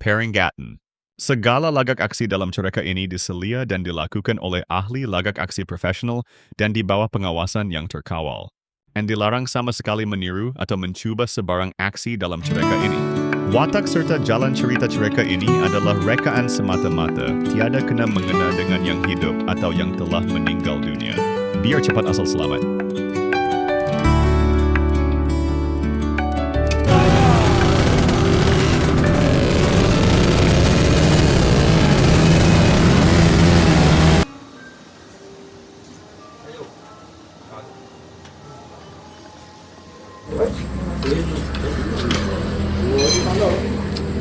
Peringatan. Segala lagak aksi dalam cerita ini diselia dan dilakukan oleh ahli lagak aksi profesional dan di bawah pengawasan yang terkawal. Dan dilarang sama sekali meniru atau mencuba sebarang aksi dalam cerita ini. Watak serta jalan cerita cerita ini adalah rekaan semata-mata, tiada kena mengena dengan yang hidup atau yang telah meninggal dunia. Biar cepat asal selamat.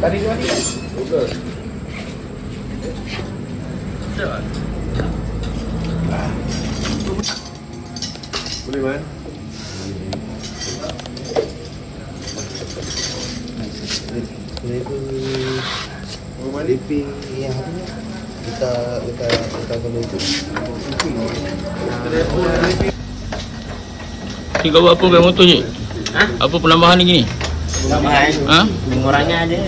Tadi dua ni kan? Betul. Boleh man? Oh, DP yang apa ni? Kita kalau itu. Ni kau buat apa dengan motor ni? Ha? Apa penambahan ni gini? Tambahan. Ha? Pengurangan ada.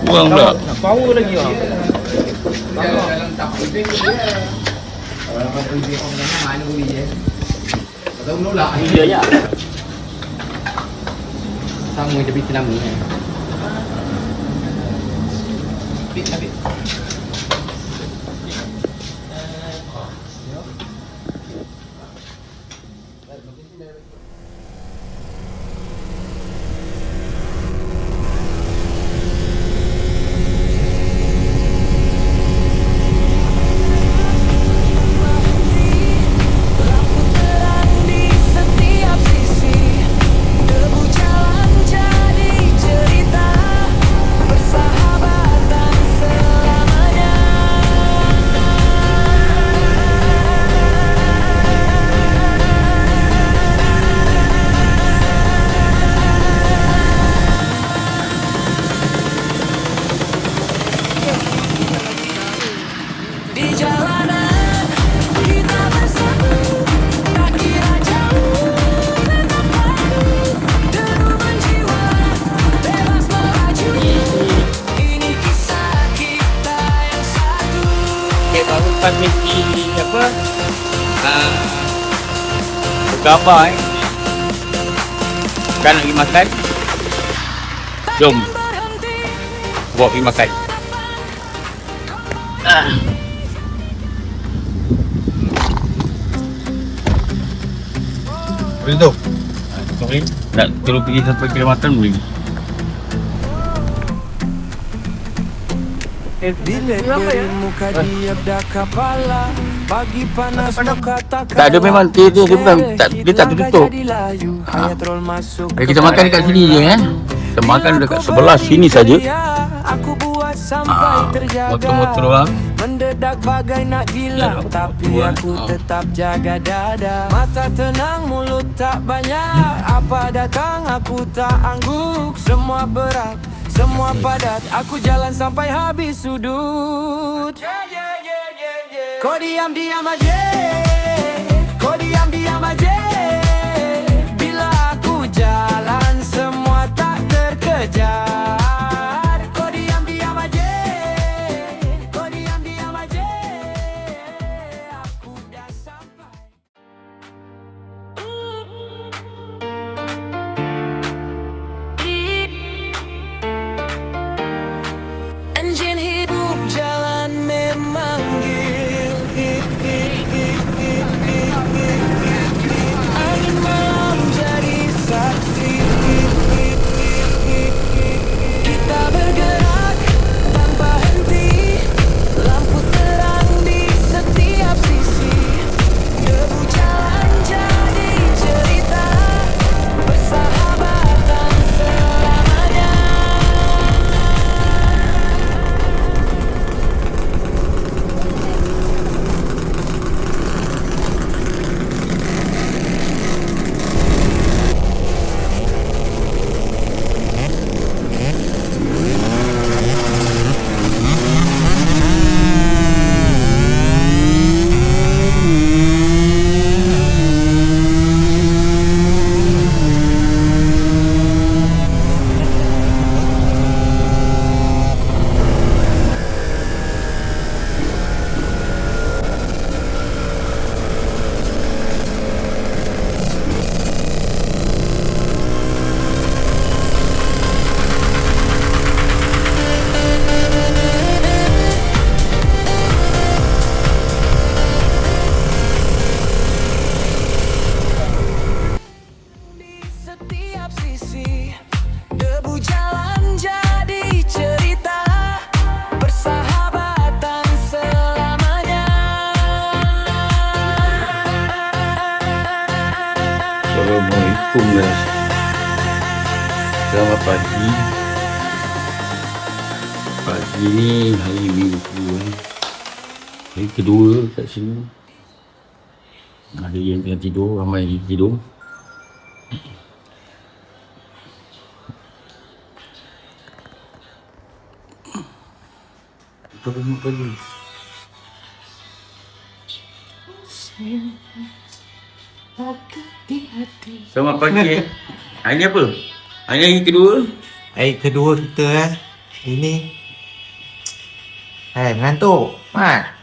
Kurang pula. Nak power lagi orang. Dalam tak lebih ke dia. Kalau kau lebih orang tengah mana boleh je. Atau menolak. Dia je. Sama je bikin lama kan. Habis. Lepas mesti apa? Bergambar Kan nak pergi makan? Jom. Bawa pergi makan. Boleh tu. Sorry. Nak terus pergi sampai kedai makan boleh? Bila dirimu kadiab dah kepala pagi panas muka tak Tak, dia memang dia bukan dia tak tertutup. Kita makan dekat sini je Kita makan dekat sebelah sini saja. Motor-motor orang mendedak bagai nak gila tapi aku tetap jaga dada. Mata tenang mulut tak banyak, apa datang aku tak angguk. Semua berat, semua padat, aku jalan sampai habis sudut. Kau diam-diam aja, kau diam-diam aja. Bila aku jalan semua tak terkejar. Kau diam-diam aja, kau diam-diam aja. Aku dah sampai. Anjing hidup jalan memanggil. Angin malam jadi saksi. Pagi ni hari Minggu hari kedua kat sini. Ada yang tengah tidur, ramai yang tidur. Selamat pagi. Selamat pagi. Hari ni apa? Hari ni hari kedua. Hari kedua kita ini mengantuk. Mat.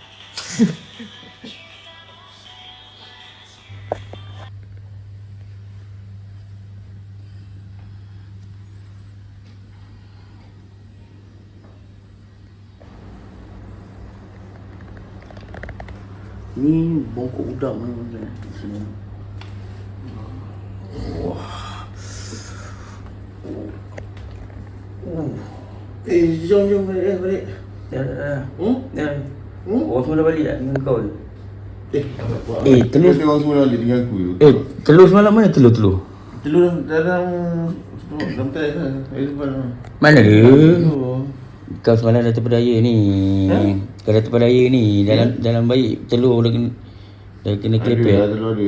Ni bongkok udang ni di sini. Jom balik. Dah. Orang semua dah balik tak dengan kau ni? Telur orang semua balik dengan aku tu. Telur semalam mana telur? Telur dalam teks lah. Mana ada? Kau semalam dah terpedaya ni. Kau dah terpedaya ni. Dalam baik telur dah kena kelepet. Telur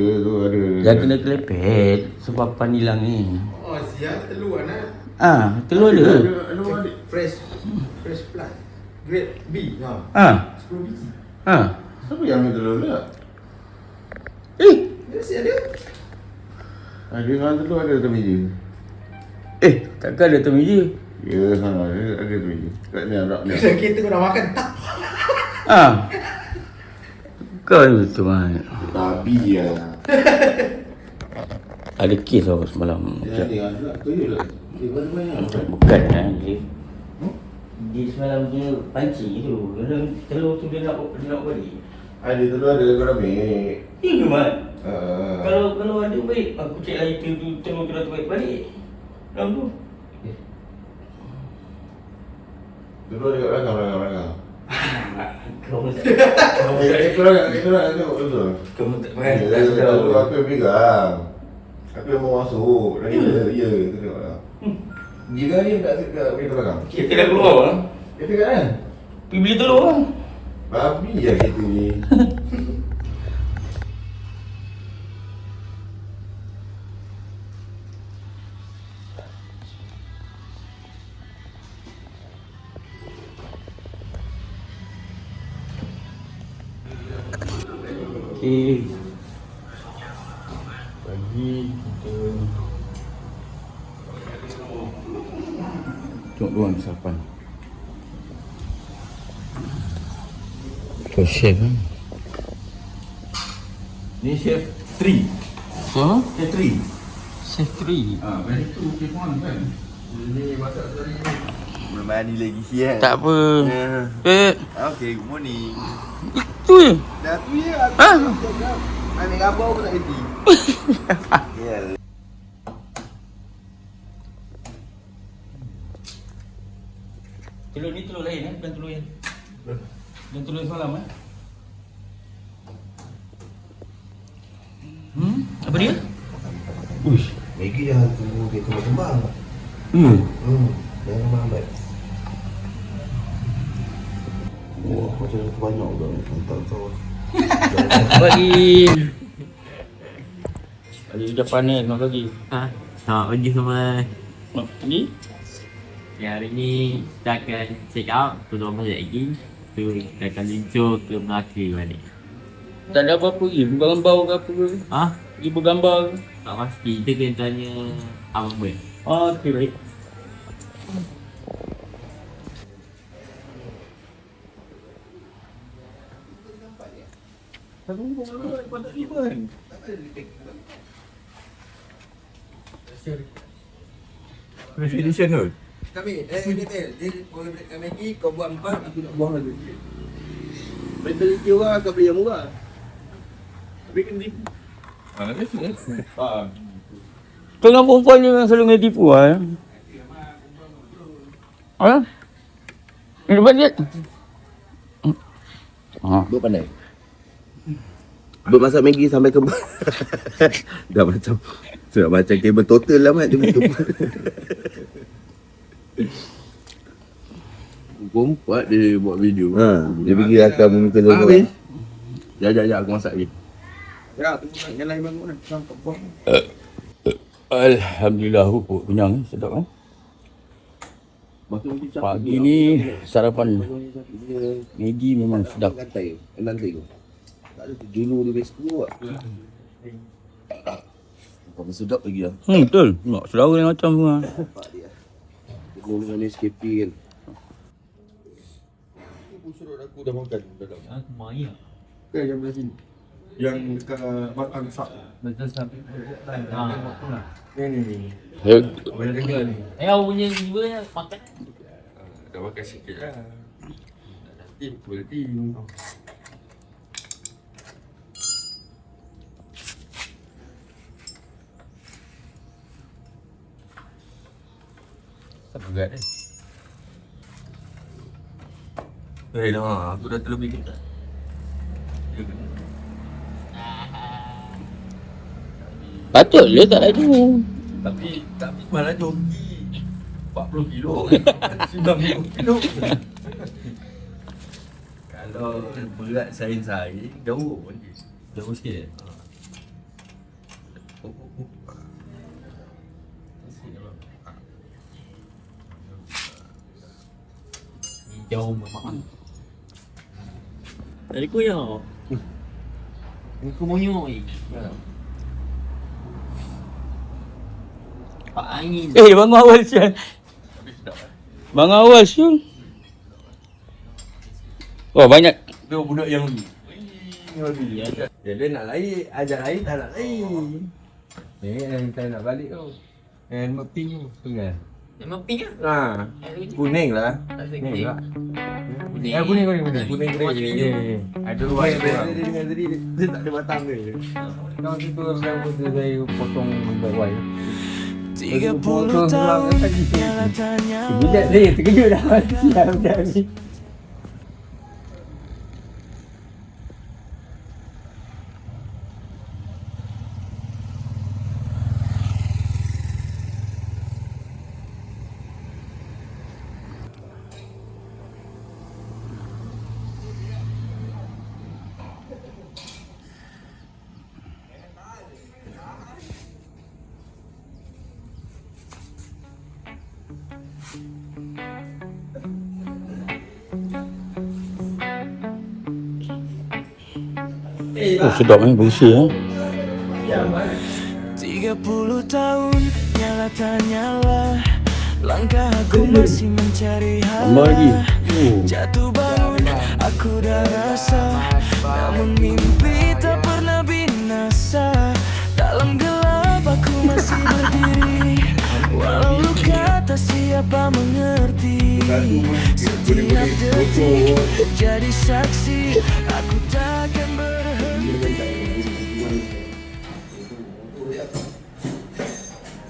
ada. Dah kena kelepet sebab pan hilang ni. Oh, siap telur anak. Telur ada. Fresh plant. Grade B. 10 biji. Siapa yang ambil telur pula? Mesti ada. Ada orang telur ada atas meja. Takkan ada atas meja. Ya, ada atas meja. Kat ni ada. Kita kau dah makan tak? Kau ni betul kan. Babi ya. Ada kes tau semalam. Ya, tengok juga. Tuyul lah. Banyak. Bukan dia. Dia semalam dia pancing tu. Telur tu dia nak balik. Ada telur ada kau dah ambil. Ya ke Mat? Kalau ada baik aku cek lagi telur tu dah terbaik balik. Dalam tu. Telur ada kat belakang. Kau Ekor nak tengok betul. tak Telur aku yang pegang. Aku yang mau masuk. Ya, tengok lah. Jika dia tak pergi ke belakang. Kita dah keluar lah. Dia pegang kan? Pergi beli telur lah. Babi ya kita ni. Okey. Pagi kita tengok luang sarapan. Kau chef kan? Ni chef 3. Chef 3. Chef 3. Balik tu chef 1 kan? Ini masak sekali ni. Belum mandi lagi siang. Tak apa. Okay, good morning. Itu je. Dah tu je. Ambil gambar pun tak kerti. Ya. Telur ni telur lain bukan telur yang telur semalam Apa dia? Uish, Maggi jangan tunggu dia kembang. Jangan lambat. Wah, macam tu banyak dah. Tak tahu. Pagi. Pagi sudah panas, nak lagi. Selamat pagi semua. Nak pergi? Hari ni kita akan check out tuan masuk lagi. Tu kita akan luncur ke Melaka balik. Tak ada apa-apa lagi, bergambar ke apa ke? Pergi bergambar ke? Tak pasti, kita kena tanya Abang Ber. Okey, baik. Presentation tu. Kami, dia boleh berikan Maggi, kau buat 4, aku nak buang lagi. Mentaliti orang akan beli yang murah. Tapi kena tipu. Kau dengan perempuan ni memang selalu kena tipu lah. Ini dapat dia. Buat pandai. Buat masak Maggi sampai ke dah macam kabel total lah Mat. Pukul 4 dia buat video. Dia pergi rakam minta logo. Jap aku masak lagi. Ya, tunggu nak nyalain bangun kan. Sampai buang. Alhamdulillah, kenyang sedap kan. Pagi ni sarapan Maggi memang sedap. Lantai tu. Tak ada julu dia best keluar. Apa sedap lagi ah. Betul. Nak selera lain macam semua. Nampak dia. Dia guna ni SKP kan. Suruh aku dah makan dalam. Aku main. Kan yang belah sini. Yang dekat Batang Sak. Betul sampai. Ni. Awak punya jiwa makan. Dah makan sikit lah. Nanti berhenti. Tak berat eh. Dah, aku dah terlebih kita. Patut dia tak laju. Tapi malah jogi 40 kilo. 90 kilo. Kalau berat saing-saing jauh pun dia. Jauh sikit. Jauh memang. Tadi ku ya. Aku monyok ni. Pak angin. Bangun awal sial. Bangun awal sial. Oh banyak. Tu budak yang ni. Dia nak lari, ajak lari tak nak lari. Ni yang kita nak balik tu. Yang pink tu kan. Memang pink ah. Ha, kuning lah. Kuning lah. Kuning. Ada dua yang dia dengan tadi dia tak ada batang dia. Kau situ rambut dia saya potong baik-baik. 30 tahun nyala tanya. Bila ni terkejut dah sial budak ni. Oh sedap ni bersih 30 tahun nyala tak nyala. Langkah aku masih mencari Tambah lagi. halah. Jatuh bangun aku dah rasa, namun mimpi tak pernah binasa. Dalam gelap aku masih berdiri, walau luka tak siapa mengerti. Setiap detik jadi saksi, aku takkan berhenti.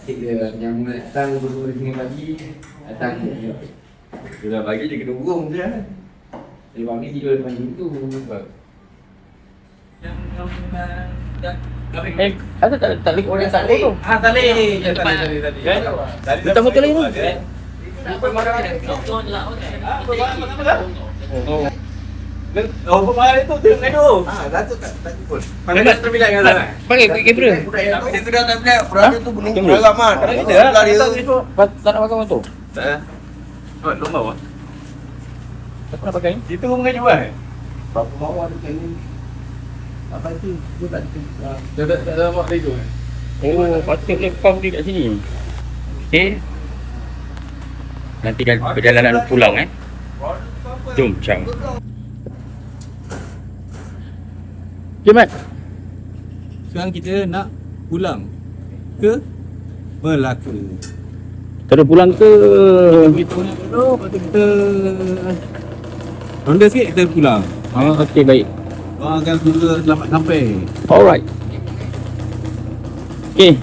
Yang datang bersama dengan pagi datang dia dah bagi dia kena burung dia. Dia bagi tidur depan pintu sebab ada tak lek orang tak tu. tali. Kita betul ni. Oh, pemain itu tengok tu. Datuk tak jemput. Pandai terbilang dengan sana. Pakai kamera. Budak itu dah tak bilang. Berada tu belum Kamera. beragam ah. Kita lah dia. Tak nak pakai motor. Tak. Oh, lomba apa? Tak pernah pakai. Itu pun bukan jual. Berapa bawah dia ni. Apa itu? Dia tak Tak buat itu. Oh, patut lepas dia kat sini. Okey. Nanti kan perjalanan pulang Jom cang. Okay, Mat. Sekarang kita nak pulang ke Melaka. Terus pulang ke Kita pulang dulu, lepas tu kita ronda sikit kita pulang. okey baik. Doakan semoga selamat sampai. Alright. Okey.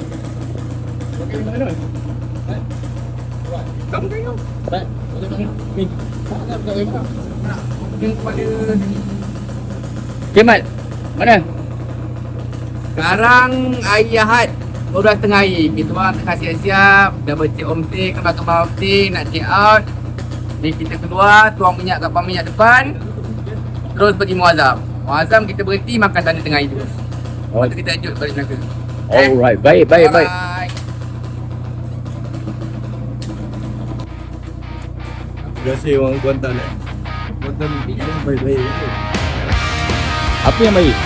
Okay, Mat. Mana? sekarang hari Ahad 12 tengah hari. Kita orang tengah siap-siap. Dah bercek omteng, kembang-kembang omteng, nak check out. Ni kita keluar, tuang minyak kat pam minyak depan. Terus pergi Muazzam. Muazzam kita berhenti makan sana tengah hari terus. Lepas tu kita lanjut balik Melaka. Alright, baik. Bye. Terima kasih orang Kuantan. Kuantan baik-baik. Apa yang baik?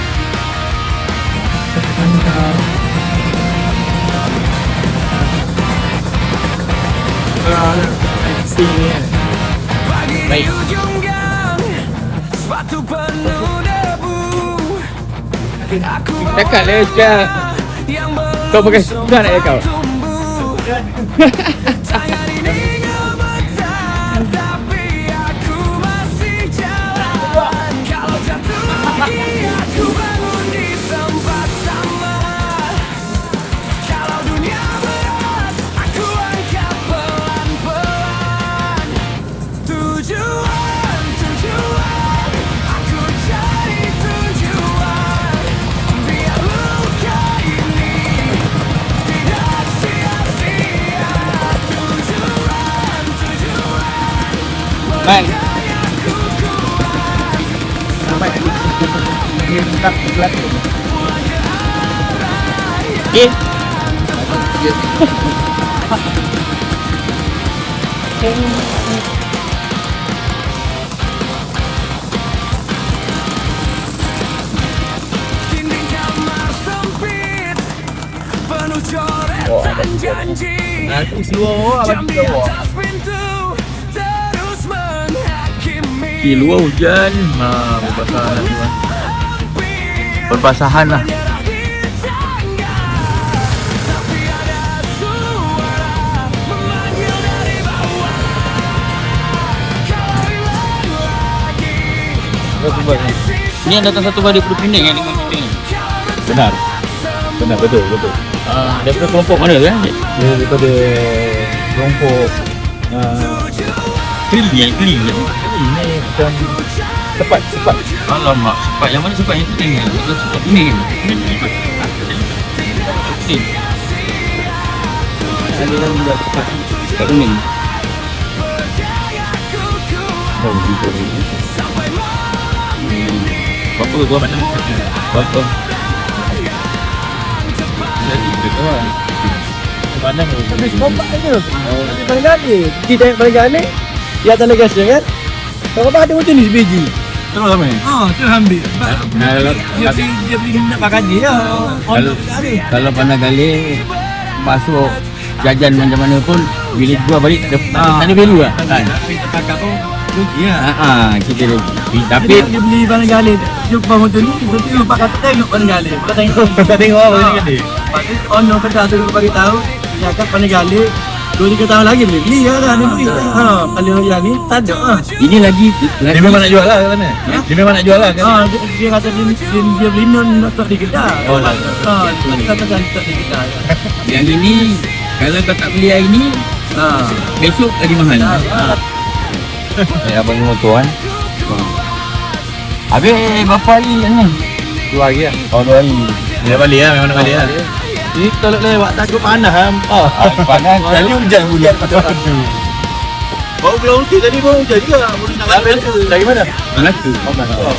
Sini kan. Baik. Sepatu penuh debu. Cakap lah sekarang. Kau pakai suka nak kau? Tangan ini ngebetar, tapi aku masih jalan. Kalau jatuh lagi, aku bangun di tempat sama. Kalau dunia berat, aku angkat pelan-pelan. Tujuan, aku cari tujuan. Biar luka ini tidak sia-sia. Tujuan, Man. dinding kamar sempit, penuh coret dan janji. Nanti seluar Jam di atas pintu terus menghakimi. Di luar hujan. Berbasahan lah. Berbasahan lah. Menyerah di tangan, tapi ada suara memanggil dari bawah. Kalau hilang lagi, Ni yang datang satu hari daripada Penang yang dengan kita ni. Benar. Betul. Daripada kelompok mana kan? Dia daripada kelompok Keli. ini macam cepat. Alamak, sepat yang mana sepat yang tu tengok. Kalau sepat ini kan. Ada yang buat sepat. Sepat kuning. Oh, gitu. Berapa gua macam berapa? Jadi betul lah. Pandang tu. Tapi kompak je. Paling gani. Kita paling gani. Dia tanda gas kan? Kalau apa ada macam ni sebiji. Terus apa ni? Tu ambil. Dia beli nak pakai dia. kalau pandang kali masuk jajan macam mana pun bila jual balik tak ada value lah. Tapi terpakai pun rugi lah. Kita rugi. Tapi Dia beli barang gali. Jumpa motor ni, betul lupa kata tengok barang gali. Kau tengok apa ni kan dia? Lepas tu ono kedai tu bagi tahu, dia cakap barang gali 2-3 tahun lagi boleh beli ya dah dia beli. Kalau yang ni tak ada. ini lagi Dia memang nak jual lah kat mana? Dia memang nak jual lah kan? Dia kata dia beli nak di kedai. Oh, lah. Dia kata kan tak di kedai. yang ini kalau kau tak beli hari ni besok lagi mahal. Abang motor kan? Habis berapa hari ni? 2 hari lah. Oh 2 hari. Dia balik lah, memang nak balik lah. Ni kalau lewat takut panas Panas Tadi hujan bulan. Baru keluar tadi pun hujan juga. Baru nak balik. Dari mana? Melaka. Oh,